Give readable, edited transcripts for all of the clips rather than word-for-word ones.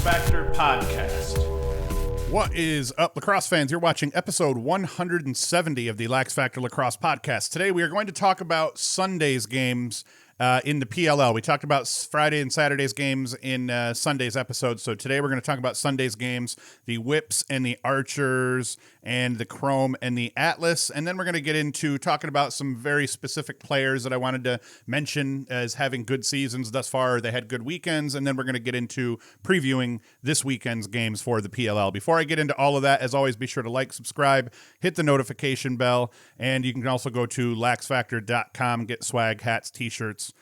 LaxFactor podcast. What is up, lacrosse fans? You're watching episode 170 of the LaxFactor Lacrosse podcast. Today we are going to talk about Sunday's games in the PLL. We talked about Friday and Saturday's games in Sunday's episode. So today we're going to talk about Sunday's games, the Whips and the Archers and the Chrome and the Atlas. And then we're going to get into talking about some very specific players that I wanted to mention as having good seasons thus far. They had good weekends. And then we're going to get into previewing this weekend's games for the PLL. Before I get into all of that, as always, be sure to like, subscribe, hit the notification bell, and you can also go to LaxFactor.com, get swag, hats, t-shirts.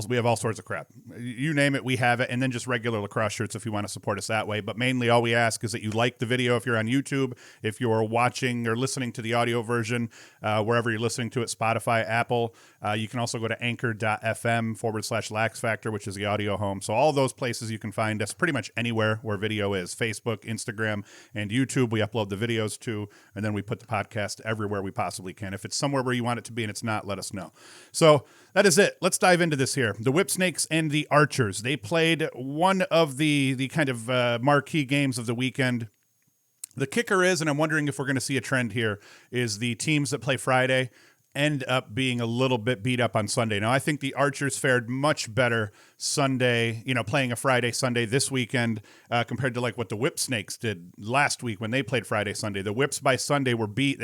We have all sorts of crap. You name it, we have it. And then just regular lacrosse shirts if you want to support us that way. But mainly all we ask is that you like the video if you're on YouTube, if you're watching or listening to the audio version, wherever you're listening to it, Spotify, Apple. You can also go to anchor.fm/LaxFactor, which is the audio home. So all those places you can find us pretty much anywhere where video is. Facebook, Instagram, and YouTube. We upload the videos to, and then we put the podcast everywhere we possibly can. If it's somewhere where you want it to be and it's not, let us know. So that is it. Let's dive into this here. The Whipsnakes and the Archers. They played one of the kind of marquee games of the weekend. The kicker is, and I'm wondering if we're going to see a trend here, is the teams that play Friday end up being a little bit beat up on Sunday. Now, I think the Archers fared much better Sunday, playing a Friday, Sunday this weekend compared to like what the Whipsnakes did last week when they played Friday, Sunday. The Whips by Sunday were beat.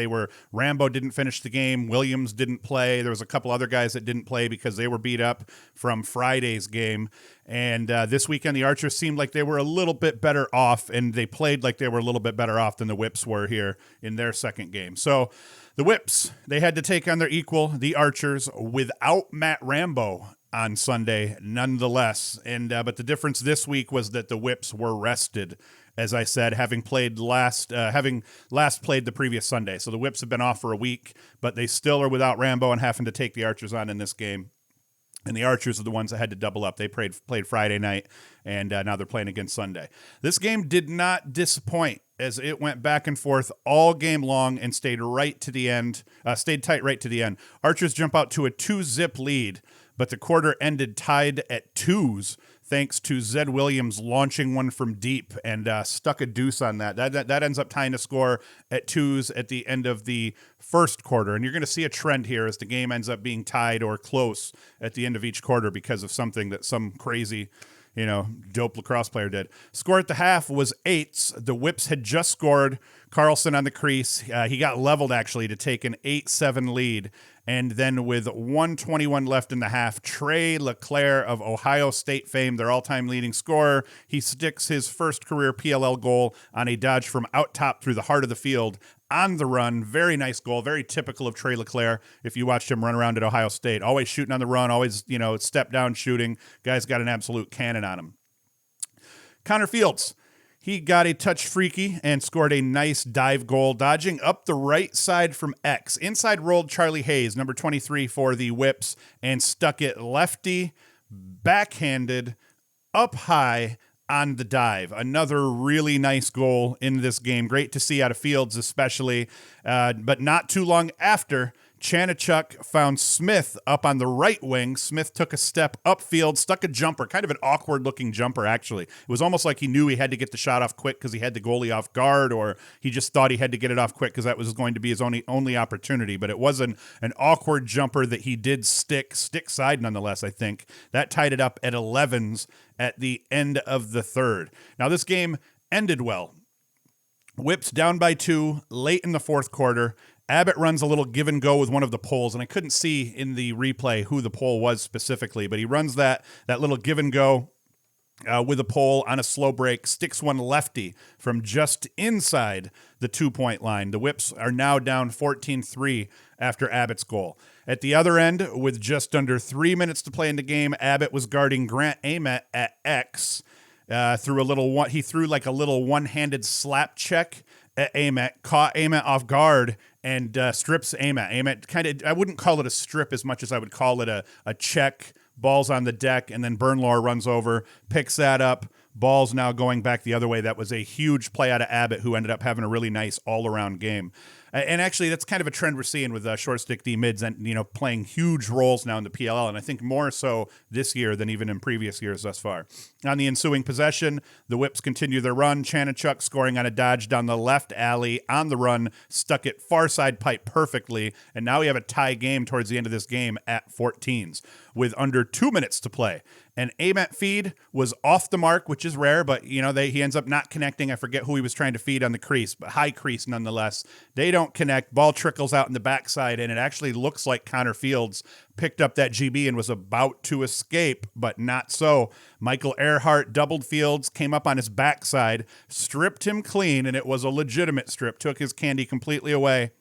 Rambo didn't finish the game. Williams didn't play. There was a couple other guys that didn't play because they were beat up from Friday's game. And this weekend, the Archers seemed like they were a little bit better off, and they played like they were a little bit better off than the Whips were here in their second game. So the Whips, they had to take on their equal, the Archers, without Matt Rambo on Sunday, nonetheless. And but the difference this week was that the Whips were rested, as I said, having last played the previous Sunday. So the Whips have been off for a week, but they still are without Rambo and having to take the Archers on in this game. And the Archers are the ones that had to double up. They played Friday night, and now they're playing again Sunday. This game did not disappoint as it went back and forth all game long and stayed tight right to the end. Archers jump out to a 2-zip lead, but the quarter ended tied at 2s, thanks to Zed Williams launching one from deep and stuck a deuce on that. That ends up tying the score at 2s at the end of the first quarter. And you're going to see a trend here as the game ends up being tied or close at the end of each quarter because of something that some crazy dope lacrosse player did. Score at the half was 8s. The Whips had just scored. Carlson on the crease. He got leveled, actually, to take an 8-7 lead. And then with 1:21 left in the half, Trey LeClaire of Ohio State fame, their all-time leading scorer, he sticks his first career PLL goal on a dodge from out top through the heart of the field on the run. Very nice goal, very typical of Trey LeClaire. If you watched him run around at Ohio State, always shooting on the run, always, step down shooting. Guy's got an absolute cannon on him. Connor Fields, he got a touch freaky and scored a nice dive goal, dodging up the right side from X. Inside rolled Charlie Hayes, number 23 for the Whips, and stuck it lefty, backhanded, up high on the dive. Another really nice goal in this game. Great to see out of Fields especially, but not too long after, Chanachuk found Smith up on the right wing. Smith took a step upfield, stuck a jumper, kind of an awkward-looking jumper, actually. It was almost like he knew he had to get the shot off quick because he had the goalie off guard, or he just thought he had to get it off quick because that was going to be his only opportunity. But it was an awkward jumper that he did stick side nonetheless, I think. That tied it up at 11s at the end of the third. Now, this game ended well. Whips down by 2 late in the fourth quarter. Abbott runs a little give and go with one of the poles, and I couldn't see in the replay who the pole was specifically, but he runs that little give and go with a pole on a slow break, sticks one lefty from just inside the 2-point line. The Whips are now down 14-3 after Abbott's goal. At the other end, with just under 3 minutes to play in the game, Abbott was guarding Grant Ament at X. He threw like a little one-handed slap check at Ament, caught Ament off guard, and strips Ament. Ament I wouldn't call it a strip as much as I would call it a check. Ball's on the deck, and then Bernlohr runs over, picks that up, balls now going back the other way. That was a huge play out of Abbott, who ended up having a really nice all-around game. And actually, that's kind of a trend we're seeing with short stick D mids, and playing huge roles now in the PLL, and I think more so this year than even in previous years thus far. On the ensuing possession, the Whips continue their run. Chanachuk scoring on a dodge down the left alley on the run, stuck it far side pipe perfectly, and now we have a tie game towards the end of this game at 14s with under 2 minutes to play. An Amet feed was off the mark, which is rare, but he ends up not connecting. I forget who he was trying to feed on the crease, but high crease nonetheless. They don't connect. Ball trickles out in the backside, and it actually looks like Connor Fields picked up that GB and was about to escape, but not so. Michael Earhart doubled Fields, came up on his backside, stripped him clean, and it was a legitimate strip, took his candy completely away.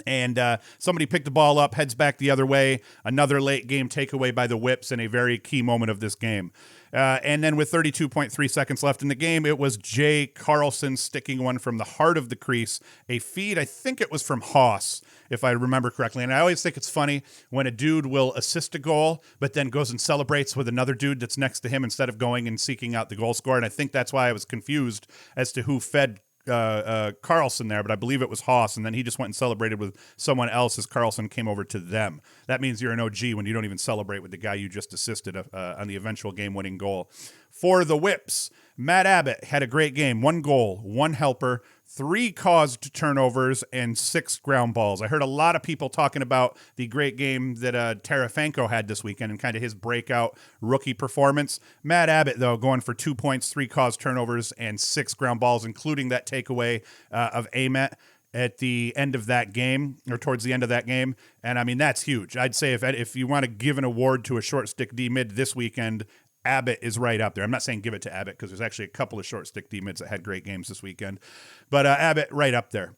And somebody picked the ball up, heads back the other way. Another late game takeaway by the Whips in a very key moment of this game. And then with 32.3 seconds left in the game, it was Jay Carlson sticking one from the heart of the crease. A feed, I think it was from Haus, if I remember correctly. And I always think it's funny when a dude will assist a goal, but then goes and celebrates with another dude that's next to him instead of going and seeking out the goal scorer. And I think that's why I was confused as to who fed Carlson there, but I believe it was Haus, and then he just went and celebrated with someone else as Carlson came over to them. That means you're an OG when you don't even celebrate with the guy you just assisted on the eventual game-winning goal. For the Whips, Matt Abbott had a great game. 1 goal, 1 helper, 3 caused turnovers, and 6 ground balls. I heard a lot of people talking about the great game that Terefenko had this weekend and kind of his breakout rookie performance. Matt Abbott, though, going for 2 points, 3 caused turnovers, and 6 ground balls, including that takeaway of Amet at the end of that game, or towards the end of that game. And, I mean, that's huge. I'd say if you want to give an award to a short stick D-mid this weekend, Abbott is right up there. I'm not saying give it to Abbott because there's actually a couple of short stick D-mids that had great games this weekend. But Abbott right up there.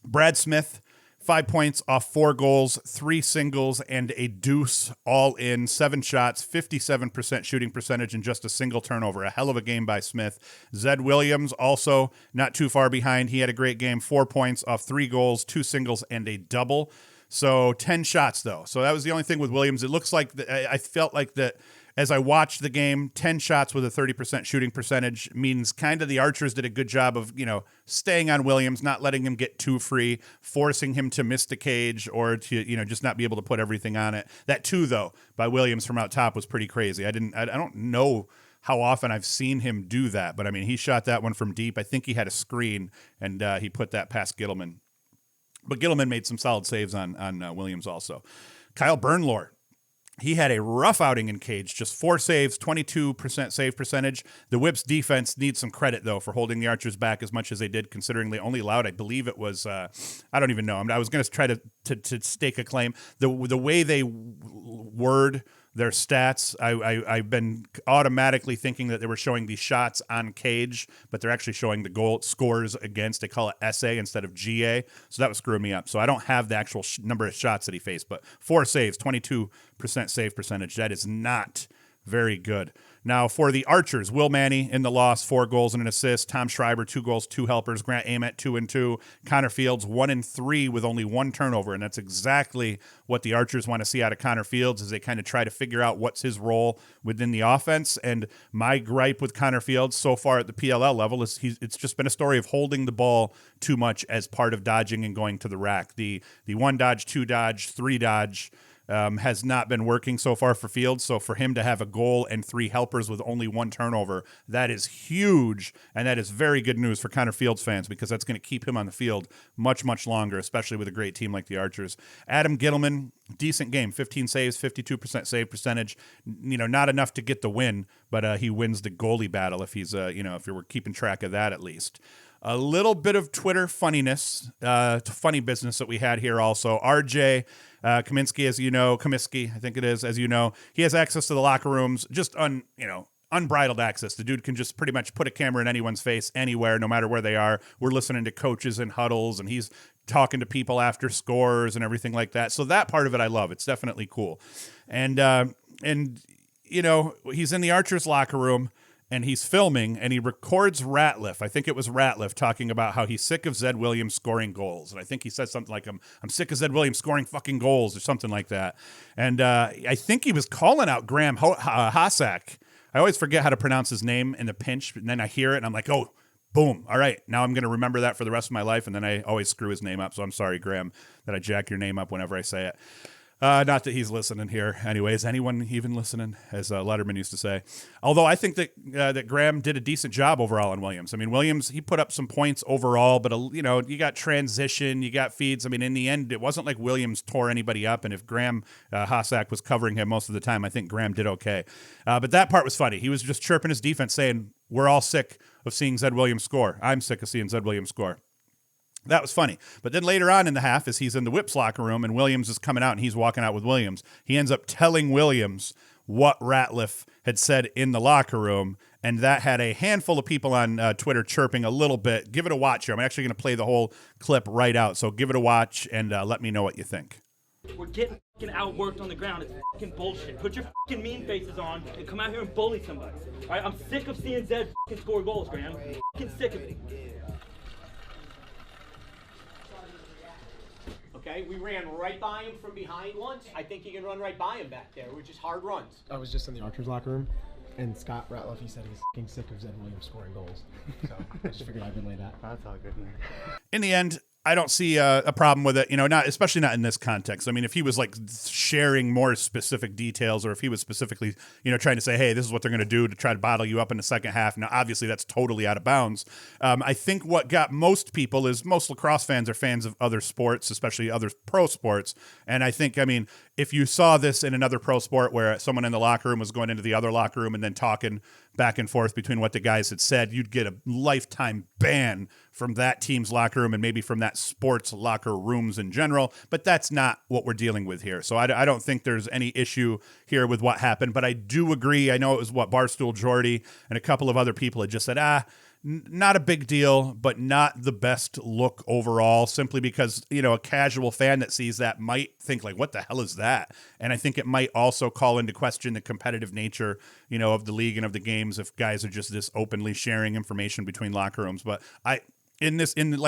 Brad Smith, 5 points off 4 goals, 3 singles, and a deuce all in. 7 shots, 57% shooting percentage, and just a single turnover. A hell of a game by Smith. Zed Williams also not too far behind. He had a great game. 4 points off 3 goals, 2 singles, and a double. So 10 shots, though. So that was the only thing with Williams. It looks like I felt like that as I watched the game, 10 shots with a 30% shooting percentage means kind of the Archers did a good job of, staying on Williams, not letting him get too free, forcing him to miss the cage or to, just not be able to put everything on it. That 2, though, by Williams from out top was pretty crazy. I don't know how often I've seen him do that, but I mean, he shot that one from deep. I think he had a screen and he put that past Gittleman. But Gittleman made some solid saves on Williams also. Kyle Bernlor, he had a rough outing in cage, just 4 saves, 22% save percentage. The Whips defense needs some credit, though, for holding the Archers back as much as they did, considering they only allowed, I believe it was, I don't even know. I was going to try to stake a claim. The way they word their stats, I've been automatically thinking that they were showing the shots on cage, but they're actually showing the goal scores against. They call it SA instead of GA, so that was screwing me up. So I don't have the actual number of shots that he faced, but 4 saves, 22% save percentage. That is not very good. Now, for the Archers, Will Manny in the loss, 4 goals and an assist. Tom Schreiber, 2 goals, 2 helpers. Grant Amet, 2 and 2. Connor Fields, 1 and 3 with only 1 turnover. And that's exactly what the Archers want to see out of Connor Fields as they kind of try to figure out what's his role within the offense. And my gripe with Connor Fields so far at the PLL level is it's just been a story of holding the ball too much as part of dodging and going to the rack. The 1 dodge, 2 dodge, 3 dodge has not been working so far for Fields. So for him to have a goal and 3 helpers with only 1 turnover, that is huge. And that is very good news for Connor Fields fans because that's going to keep him on the field much, much longer, especially with a great team like the Archers. Adam Gittleman, decent game, 15 saves, 52% save percentage. Not enough to get the win, but he wins the goalie battle if he's, if you were keeping track of that at least. A little bit of Twitter funniness, funny business that we had here also. RJ Kaminsky, Comiskey, I think it is, as you know, he has access to the locker rooms, just unbridled access. The dude can just pretty much put a camera in anyone's face anywhere, no matter where they are. We're listening to coaches in huddles, and he's talking to people after scores and everything like that. So that part of it I love. It's definitely cool. And he's in the Archers locker room, and he's filming, and he records Ratliff. I think it was Ratliff talking about how he's sick of Zed Williams scoring goals. And I think he said something like, I'm sick of Zed Williams scoring fucking goals or something like that. And I think he was calling out Graham Hossack I always forget how to pronounce his name in the pinch, and then I hear it, and I'm like, oh, boom. All right, now I'm going to remember that for the rest of my life, and then I always screw his name up. So I'm sorry, Graham, that I jack your name up whenever I say it. Not that he's listening here. Anyways, anyone even listening, as Letterman used to say. Although I think that that Graham did a decent job overall on Williams. I mean, Williams, he put up some points overall, but, you got transition, you got feeds. I mean, in the end, it wasn't like Williams tore anybody up, and if Graham Hossack was covering him most of the time, I think Graham did okay. But that part was funny. He was just chirping his defense, saying, we're all sick of seeing Zed Williams score. I'm sick of seeing Zed Williams score. That was funny. But then later on in the half, as he's in the Whips locker room and Williams is coming out and he's walking out with Williams, he ends up telling Williams what Ratliff had said in the locker room, and that had a handful of people on Twitter chirping a little bit. Give it a watch here. I'm actually going to play the whole clip right out, so give it a watch and let me know what you think. We're getting fucking outworked on the ground. It's fucking bullshit. Put your fucking mean faces on and come out here and bully somebody. All right, I'm sick of seeing Zed fucking score goals, Graham. I'm fucking sick of it. Okay, we ran right by him from behind once. I think you can run right by him back there. We're just hard runs. I was just in the Archers locker room, and Scott Ratliff, he said he's fucking sick of Zed Williams scoring goals. So I just figured I'd relay that. That's all good, man. In the end, I don't see a problem with it, especially not in this context. I mean, if he was like sharing more specific details, or if he was specifically, trying to say, hey, this is what they're going to do to try to bottle you up in the second half. Now, obviously, that's totally out of bounds. I think what got most people is most lacrosse fans are fans of other sports, especially other pro sports. And I think, if you saw this in another pro sport where someone in the locker room was going into the other locker room and then talking back and forth between what the guys had said, you'd get a lifetime ban from that team's locker room and maybe from that sports locker rooms in general. But that's not what we're dealing with here. So I don't think there's any issue here with what happened. But I do agree. I know it was Barstool Jordy and a couple of other people had just said, not a big deal, but not the best look overall, simply because, a casual fan that sees that might think like, what the hell is that? And I think it might also call into question the competitive nature, of the league and of the games if guys are just this openly sharing information between locker rooms. But like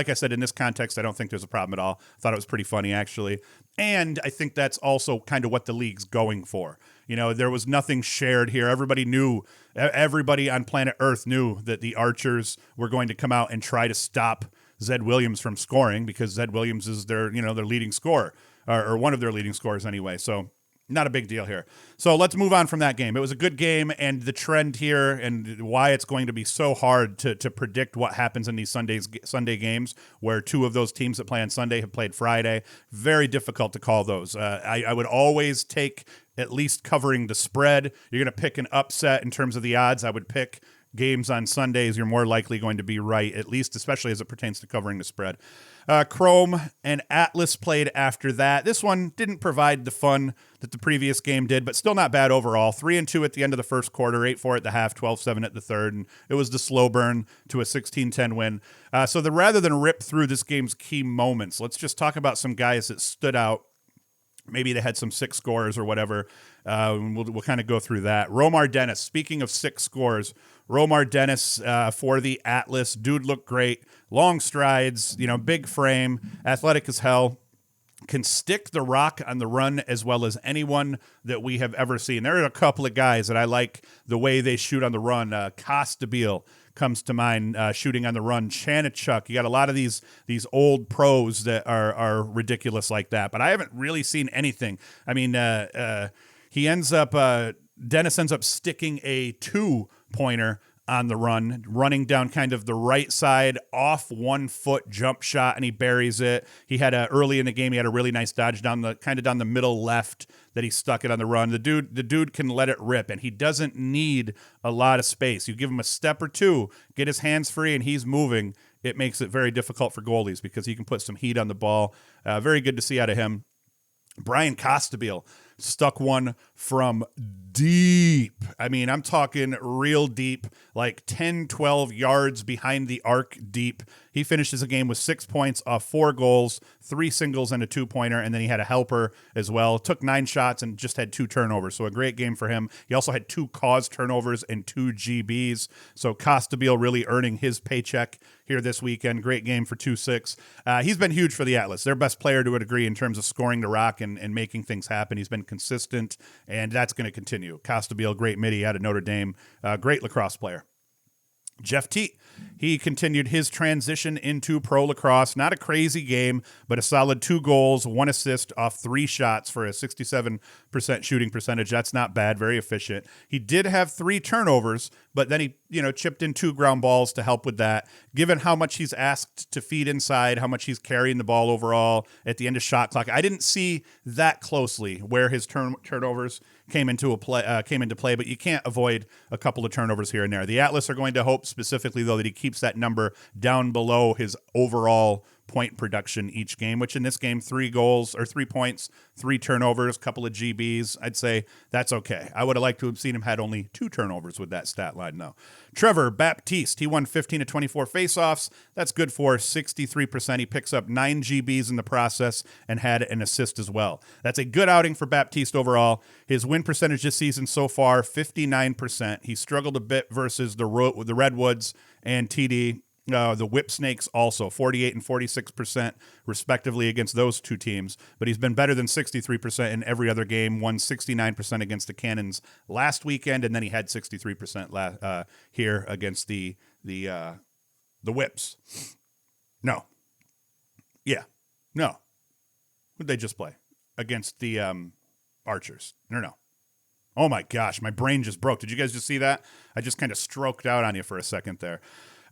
I said, in this context, I don't think there's a problem at all. I thought it was pretty funny, actually. And I think that's also kind of what the league's going for. There was nothing shared here. Everybody on planet Earth knew that the Archers were going to come out and try to stop Zed Williams from scoring, because Zed Williams is their leading scorer, or one of their leading scorers anyway. So not a big deal here. So let's move on from that game. It was a good game, and the trend here and why it's going to be so hard to predict what happens in these Sunday games, where two of those teams that play on Sunday have played Friday. Very difficult to call those. I would always take at least covering the spread. You're going to pick an upset in terms of the odds. I would pick games on Sundays. You're more likely going to be right, at least, especially as it pertains to covering the spread. Chrome and Atlas played after that. This one didn't provide the fun that the previous game did, but still not bad overall. 3-2 at the end of the first quarter, 8-4 at the half, 12-7 at the third, and it was the slow burn to a 16-10 win. So rather than rip through this game's key moments, let's just talk about some guys that stood out. Maybe they had some six scores or whatever. We'll kind of go through that. Romar Dennis, speaking of six scores, Romar Dennis for the Atlas. Dude looked great. Long strides, big frame, athletic as hell. Can stick the rock on the run as well as anyone that we have ever seen. There are a couple of guys that I like the way they shoot on the run. Costabile comes to mind, shooting on the run. Chanichuk. You got a lot of these old pros that are ridiculous like that, but I haven't really seen anything. I mean, Dennis ends up sticking a 2-pointer on the run, running down kind of the right side off 1 foot jump shot, and he buries it. He had early in the game, he had a really nice dodge down the middle left that he stuck it on the run. The dude can let it rip, and he doesn't need a lot of space. You give him a step or two, get his hands free, and he's moving. It makes it very difficult for goalies because he can put some heat on the ball. Very good to see out of him. Bryan Costabile stuck one from deep. I mean, I'm talking real deep, like 10, 12 yards behind the arc deep. He finishes the game with 6 points off 4 goals, 3 singles and a 2-pointer, and then he had a helper as well. Took 9 shots and just had 2 turnovers, so a great game for him. He also had 2 caused turnovers and 2 GBs, so Costabile really earning his paycheck here this weekend. Great game for 2-6. He's been huge for the Atlas. Their best player to a degree in terms of scoring the rock and making things happen. He's been consistent, and that's going to continue. Costabile, great midi out of Notre Dame. Great lacrosse player. Jeff Teat, he continued his transition into pro lacrosse. Not a crazy game, but a solid 2 goals, 1 assist off 3 shots for a 67% shooting percentage. That's not bad, very efficient. He did have 3 turnovers, but then he, chipped in 2 ground balls to help with that. Given how much he's asked to feed inside, how much he's carrying the ball overall at the end of shot clock, I didn't see that closely where his turnovers came into play, but you can't avoid a couple of turnovers here and there. The Atlas are going to hope specifically, though, that he keeps that number down below his overall point production each game, which in this game, 3 goals or 3 points, 3 turnovers, couple of GBs. I'd say that's okay. I would have liked to have seen him had only 2 turnovers with that stat line, though. Trevor Baptiste, he won 15 of 24 faceoffs. That's good for 63%. He picks up 9 GBs in the process and had an assist as well. That's a good outing for Baptiste overall. His win percentage this season so far, 59%. He struggled a bit versus the Redwoods and TD. The Whipsnakes also 48 and 46% respectively against those 2 teams, but he's been better than 63% in every other game. Won 69% against the Cannons last weekend, and then he had 63% here against the Whips. No, who'd they just play against the Archers? No. Oh my gosh, my brain just broke. Did you guys just see that? I just kind of stroked out on you for a second there.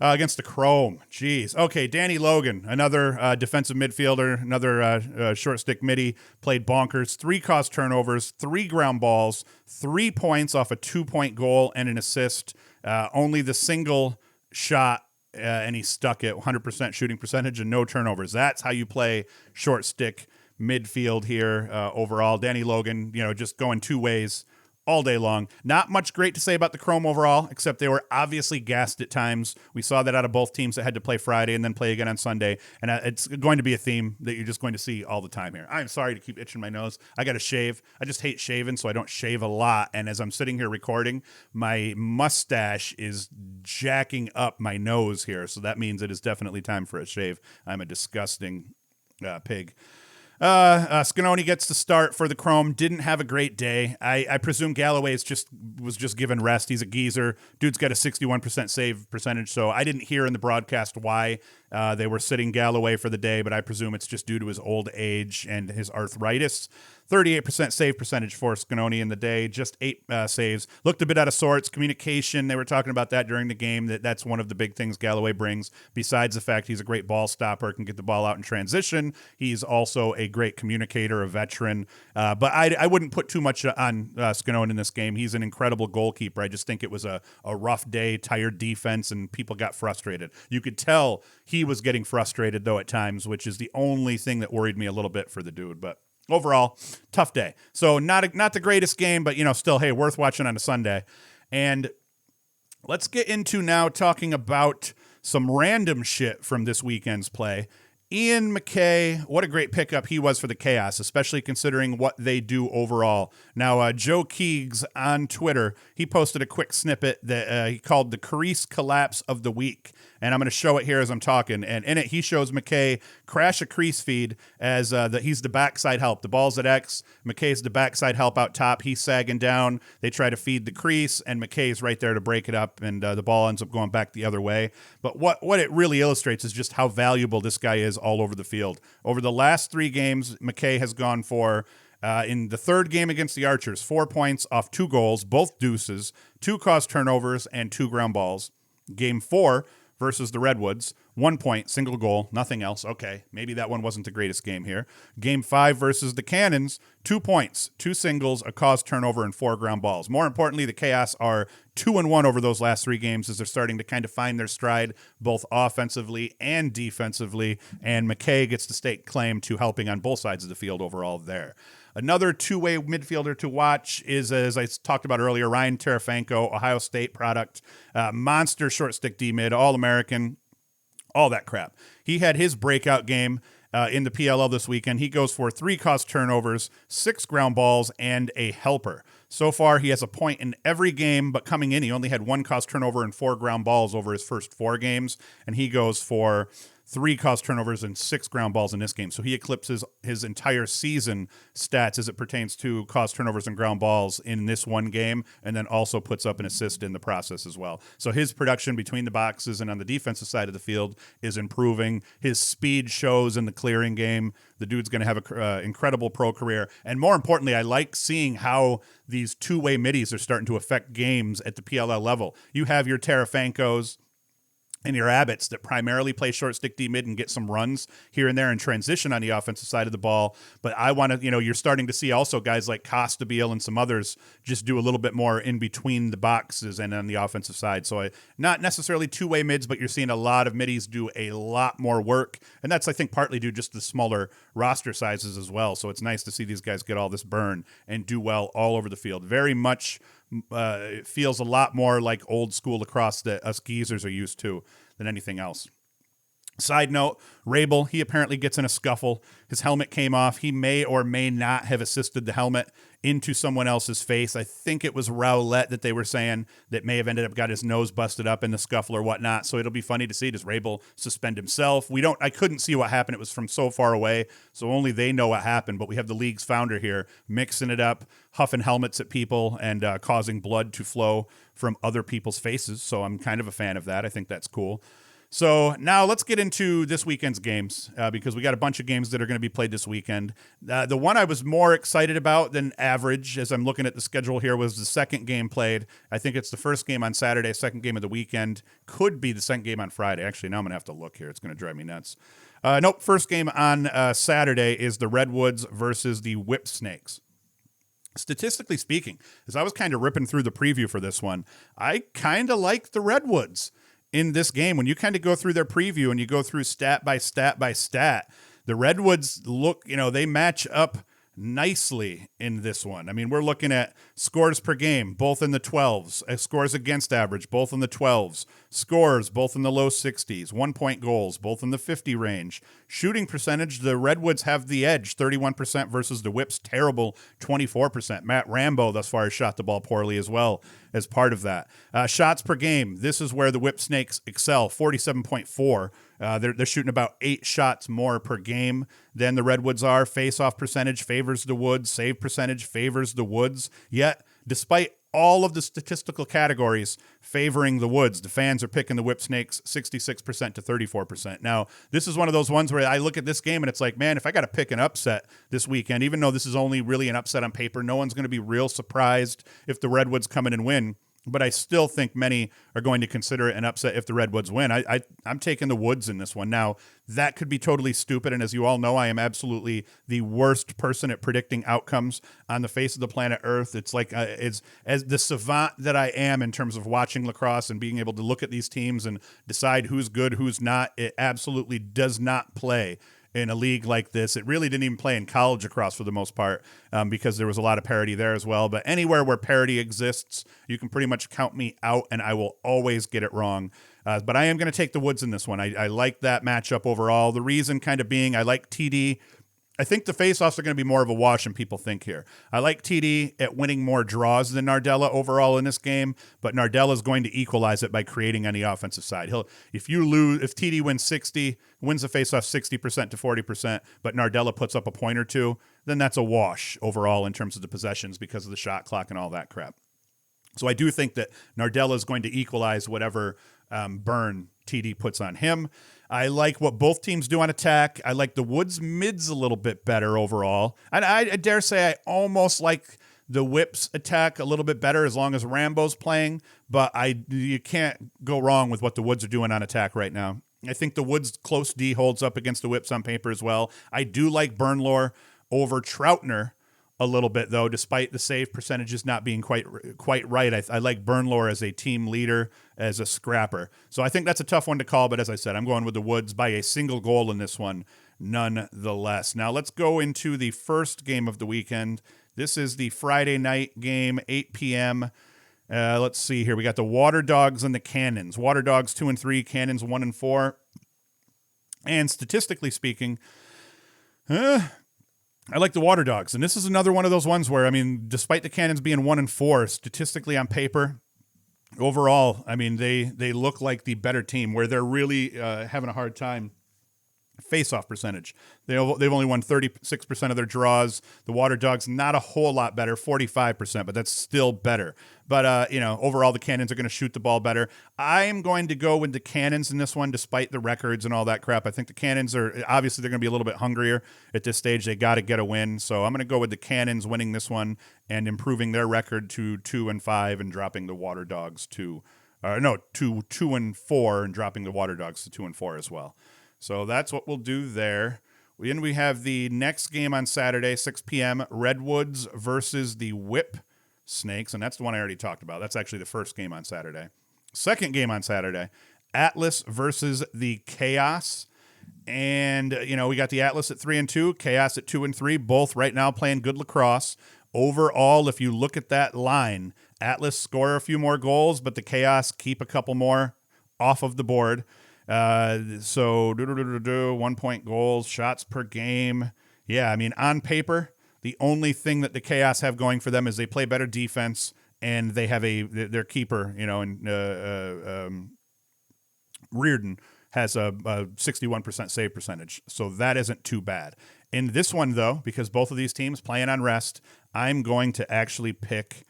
Against the Chrome. Jeez. Okay, Danny Logan, another defensive midfielder, another short stick midi, played bonkers. 3 caused turnovers, 3 ground balls, 3 points off a 2-point goal and an assist. Only the single shot, and he stuck it, 100% shooting percentage and no turnovers. That's how you play short stick midfield here overall. Danny Logan, just going 2 ways all day long. Not much great to say about the Chrome overall, except they were obviously gassed at times. We saw that out of both teams that had to play Friday and then play again on Sunday. And it's going to be a theme that you're just going to see all the time here. I'm sorry to keep itching my nose. I got to shave. I just hate shaving, so I don't shave a lot. And as I'm sitting here recording, my mustache is jacking up my nose here. So that means it is definitely time for a shave. I'm a disgusting pig. Scanoni gets the start for the Chrome. Didn't have a great day. I presume Galloway was just given rest. He's a geezer. Dude's got a 61% save percentage, so I didn't hear in the broadcast why they were sitting Galloway for the day, but I presume it's just due to his old age and his arthritis. 38% save percentage for Scanoni in the day, just 8 saves. Looked a bit out of sorts. Communication, they were talking about that during the game. That's one of the big things Galloway brings, besides the fact he's a great ball stopper, can get the ball out in transition. He's also a great communicator, a veteran. But I wouldn't put too much on Scanoni in this game. He's an incredible goalkeeper. I just think it was a rough day, tired defense, and people got frustrated. You could tell he was getting frustrated, though, at times, which is the only thing that worried me a little bit for the dude. But overall, tough day. So not the greatest game, but still, hey, worth watching on a Sunday. And let's get into now talking about some random shit from this weekend's play. Ian McKay, what a great pickup he was for the Chaos, especially considering what they do overall. Now, Joe Keegs on Twitter, he posted a quick snippet that he called the crease collapse of the week. And I'm going to show it here as I'm talking. And in it, he shows McKay crash a crease feed as he's the backside help. The ball's at X. McKay's the backside help out top. He's sagging down. They try to feed the crease, and McKay's right there to break it up, and the ball ends up going back the other way. But what it really illustrates is just how valuable this guy is all over the field. Over the last 3 games, McKay has gone for, in the 3rd game against the Archers, 4 points off 2 goals, both deuces, 2 caused turnovers, and 2 ground balls. Game 4 versus the Redwoods, 1 point, single goal, nothing else. Okay, maybe that one wasn't the greatest game here. Game 5 versus the Cannons, 2 points, 2 singles, a caused turnover, and 4 ground balls. More importantly, the Chaos are 2-1 over those last 3 games as they're starting to kind of find their stride both offensively and defensively, and McKay gets to stake claim to helping on both sides of the field overall there. Another 2-way midfielder to watch is, as I talked about earlier, Ryan Terefenko, Ohio State product, monster short stick D-mid, All-American. all that crap. He had his breakout game in the PLL this weekend. He goes for 3 caused turnovers, 6 ground balls, and a helper. So far, he has a point in every game, but coming in, he only had 1 caused turnover and 4 ground balls over his first 4 games, and he goes for 3 caused turnovers and 6 ground balls in this game. So he eclipses his entire season stats as it pertains to caused turnovers and ground balls in this one game, and then also puts up an assist in the process as well. So his production between the boxes and on the defensive side of the field is improving. His speed shows in the clearing game. The dude's going to have an incredible pro career. And more importantly, I like seeing how these two-way middies are starting to affect games at the PLL level. You have your Terefenkos and your Abbotts that primarily play short stick D mid and get some runs here and there and transition on the offensive side of the ball. But I want to, you're starting to see also guys like Costabile and some others just do a little bit more in between the boxes and on the offensive side. So not necessarily two-way mids, but you're seeing a lot of middies do a lot more work. And that's, I think, partly due just the smaller roster sizes as well. So it's nice to see these guys get all this burn and do well all over the field. Very much it feels a lot more like old school lacrosse that us geezers are used to than anything else. Side note, Rabel, he apparently gets in a scuffle. His helmet came off. He may or may not have assisted the helmet into someone else's face. I think it was Rowlett that they were saying that may have ended up got his nose busted up in the scuffle or whatnot. So it'll be funny to see. Does Rabel suspend himself? I couldn't see what happened. It was from so far away, so only they know what happened. But we have the league's founder here mixing it up, huffing helmets at people and causing blood to flow from other people's faces. So I'm kind of a fan of that. I think that's cool. So now let's get into this weekend's games because we got a bunch of games that are going to be played this weekend. The one I was more excited about than average as I'm looking at the schedule here was the second game played. I think it's the first game on Saturday, second game of the weekend. Could be the second game on Friday. Actually, now I'm going to have to look here. It's going to drive me nuts. Nope, first game on Saturday is the Redwoods versus the Whipsnakes. Statistically speaking, as I was kind of ripping through the preview for this one, I kind of like the Redwoods in this game. When you kind of go through their preview and you go through stat by stat by stat, the Redwoods look, they match up nicely in this one. I mean, we're looking at scores per game, both in the 12s, scores against average, both in the 12s, scores, both in the low 60s, 1-point goals, both in the 50 range. Shooting percentage, the Redwoods have the edge, 31% versus the Whips, terrible 24%. Matt Rambo thus far has shot the ball poorly as well as part of that. Shots per game, this is where the Whipsnakes excel, 47.4. They're shooting about 8 shots more per game than the Redwoods are. Face-off percentage favors the Woods. Save percentage favors the Woods. Yet, despite all of the statistical categories favoring the Woods, the fans are picking the Whipsnakes 66% to 34%. Now, this is one of those ones where I look at this game and it's like, man, if I got to pick an upset this weekend, even though this is only really an upset on paper, no one's going to be real surprised if the Redwoods come in and win. But I still think many are going to consider it an upset if the Redwoods win. I'm taking the Woods in this one. Now, that could be totally stupid, and as you all know, I am absolutely the worst person at predicting outcomes on the face of the planet Earth. It's like it's as the savant that I am in terms of watching lacrosse and being able to look at these teams and decide who's good, who's not. It absolutely does not play in a league like this. It really didn't even play in college lacrosse for the most part because there was a lot of parity there as well. But anywhere where parity exists, you can pretty much count me out, and I will always get it wrong. But I am going to take the Woods in this one. I like that matchup overall. The reason kind of being I like TD. I think the face-offs are going to be more of a wash than people think here. I like TD at winning more draws than Nardella overall in this game, but Nardella is going to equalize it by creating on the offensive side. If TD wins the face-off 60% to 40%, but Nardella puts up a point or two, then that's a wash overall in terms of the possessions because of the shot clock and all that crap. So I do think that Nardella is going to equalize whatever burn TD puts on him. I like what both teams do on attack. I like the Woods mids a little bit better overall. And I dare say I almost like the Whips attack a little bit better as long as Rambo's playing. But you can't go wrong with what the Woods are doing on attack right now. I think the Woods close D holds up against the Whips on paper as well. I do like Bernlor over Troutner a little bit, though, despite the save percentages not being quite right. I like Bernlor as a team leader, as a scrapper. So I think that's a tough one to call, but as I said, I'm going with the Woods by a single goal in this one, nonetheless. Now let's go into the first game of the weekend. This is the Friday night game, 8 p.m. Let's see here. We got the Water Dogs and the Cannons. Water Dogs 2-3, Cannons 1-4. And statistically speaking, I like the Water Dogs. And this is another one of those ones where, I mean, despite the Cannons being 1-4, statistically on paper, overall, I mean, they look like the better team, where they're really having a hard time. Face-off percentage. They've only won 36% of their draws. The Water Dogs, not a whole lot better, 45%, but that's still better. But, overall, the Cannons are going to shoot the ball better. I'm going to go with the Cannons in this one, despite the records and all that crap. I think the Cannons obviously they're going to be a little bit hungrier at this stage. They got to get a win. So I'm going to go with the Cannons winning this one and improving their record to 2-5 and dropping the Water Dogs to 2-4 and dropping the Water Dogs to 2-4 as well. So that's what we'll do there. Then we have the next game on Saturday, 6 p.m., Redwoods versus the Whipsnakes, and that's the one I already talked about. That's actually the first game on Saturday. Second game on Saturday, Atlas versus the Chaos. And, we got the Atlas at 3-2, Chaos at 2-3, both right now playing good lacrosse. Overall, if you look at that line, Atlas score a few more goals, but the Chaos keep a couple more off of the board. So 1 point goals, shots per game. Yeah, I mean, on paper, the only thing that the Chaos have going for them is they play better defense, and they have their keeper, Reardon has a 61% save percentage. So that isn't too bad. In this one, though, because both of these teams playing on rest, I'm going to actually pick...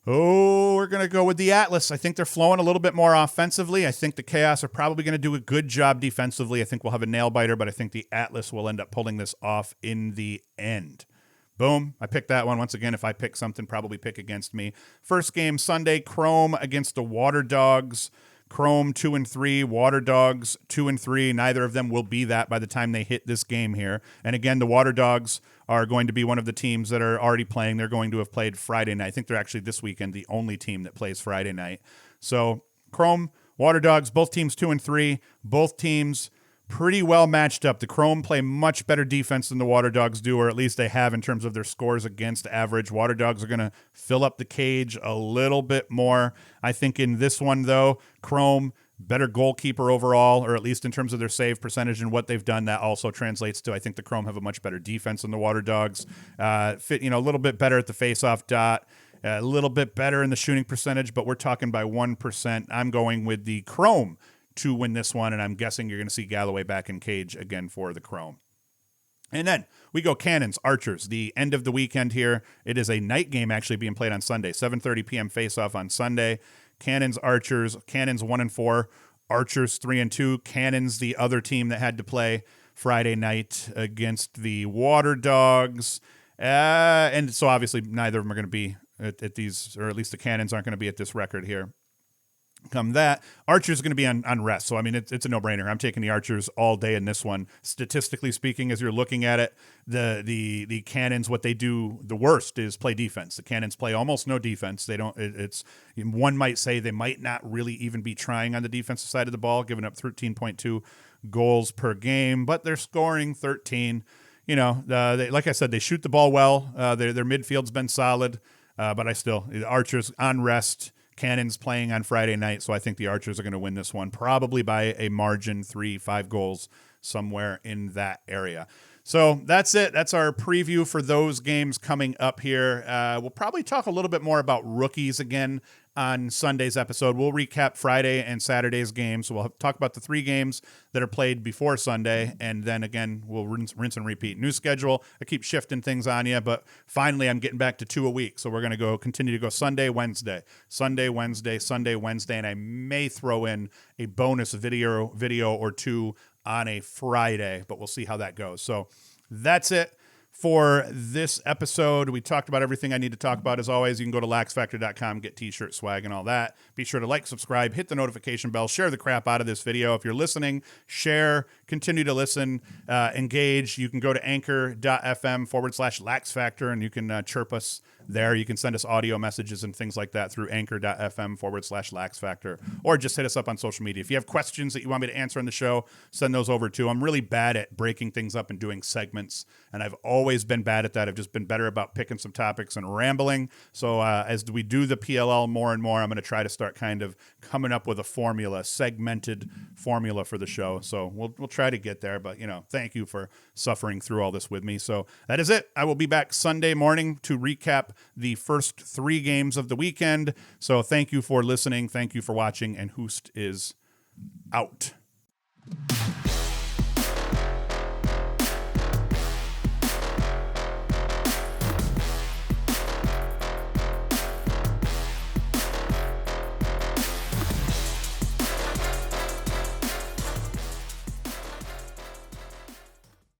we're going to go with the Atlas. I think they're flowing a little bit more offensively. I think the Chaos are probably going to do a good job defensively. I think we'll have a nail-biter, but I think the Atlas will end up pulling this off in the end. Boom. I picked that one. Once again, if I pick something, probably pick against me. First game Sunday, Chrome against the Water Dogs. Chrome 2-3, Water Dogs 2-3. Neither of them will be that by the time they hit this game here. And again, the Water Dogs are going to be one of the teams that are already playing. They're going to have played Friday night. I think they're actually this weekend the only team that plays Friday night. So Chrome, Water Dogs, both teams 2-3. Both teams pretty well matched up. The Chrome play much better defense than the Water Dogs do, or at least they have in terms of their scores against average. Water Dogs are going to fill up the cage a little bit more. I think in this one, though, Chrome, better goalkeeper overall, or at least in terms of their save percentage and what they've done, that also translates to, I think the Chrome have a much better defense than the Water Dogs. A little bit better at the face-off dot, a little bit better in the shooting percentage, but we're talking by 1%. I'm going with the Chrome to win this one, and I'm guessing you're going to see Galloway back in cage again for the Chrome. And then we go Cannons, Archers, the end of the weekend here. It is a night game actually being played on Sunday, 7:30 p.m. face-off on Sunday. Cannons, Archers, Cannons 1-4, Archers 3-2. Cannons, the other team that had to play Friday night against the Water Dogs. And so obviously neither of them are going to be at these, or at least the Cannons aren't going to be at this record here. Come that, Archers are going to be on rest. So, I mean, it's a no-brainer. I'm taking the Archers all day in this one. Statistically speaking, as you're looking at it, the Cannons, what they do the worst is play defense. The Cannons play almost no defense. They don't. One might say they might not really even be trying on the defensive side of the ball, giving up 13.2 goals per game, but they're scoring 13. Like I said, they shoot the ball well. Their midfield's been solid, but the Archers on rest. Cannons playing on Friday night, so I think the Archers are going to win this one, probably by a margin, 3-5 goals, somewhere in that area. So that's it. That's our preview for those games coming up here. We'll probably talk a little bit more about rookies again on Sunday's episode. We'll recap Friday and Saturday's games. So we'll talk about the 3 games that are played before Sunday, and then again, we'll rinse and repeat. New schedule. I keep shifting things on you, but finally I'm getting back to 2 a week. So we're going to continue to go Sunday, Wednesday, Sunday, Wednesday, Sunday, Wednesday, and I may throw in a bonus video or 2 on a Friday, but we'll see how that goes. So that's it for this episode. We talked about everything I need to talk about. As always, you can go to LaxFactor.com, get t-shirt swag and all that. Be sure to like, subscribe, hit the notification bell, share the crap out of this video. If you're listening, share, continue to listen, engage. You can go to anchor.fm/LaxFactor and you can chirp us there. You can send us audio messages and things like that through anchor.fm/LaxFactor, or just hit us up on social media. If you have questions that you want me to answer on the show, send those over too. I'm really bad at breaking things up and doing segments, and I've always been bad at that. I've just been better about picking some topics and rambling. So as we do the PLL more and more, I'm going to try to start kind of coming up with a formula, segmented formula for the show. So we'll try to get there, but thank you for suffering through all this with me. So that is it. I will be back Sunday morning to recap the first 3 games of the weekend. So thank you for listening. Thank you for watching, and Hoost is out.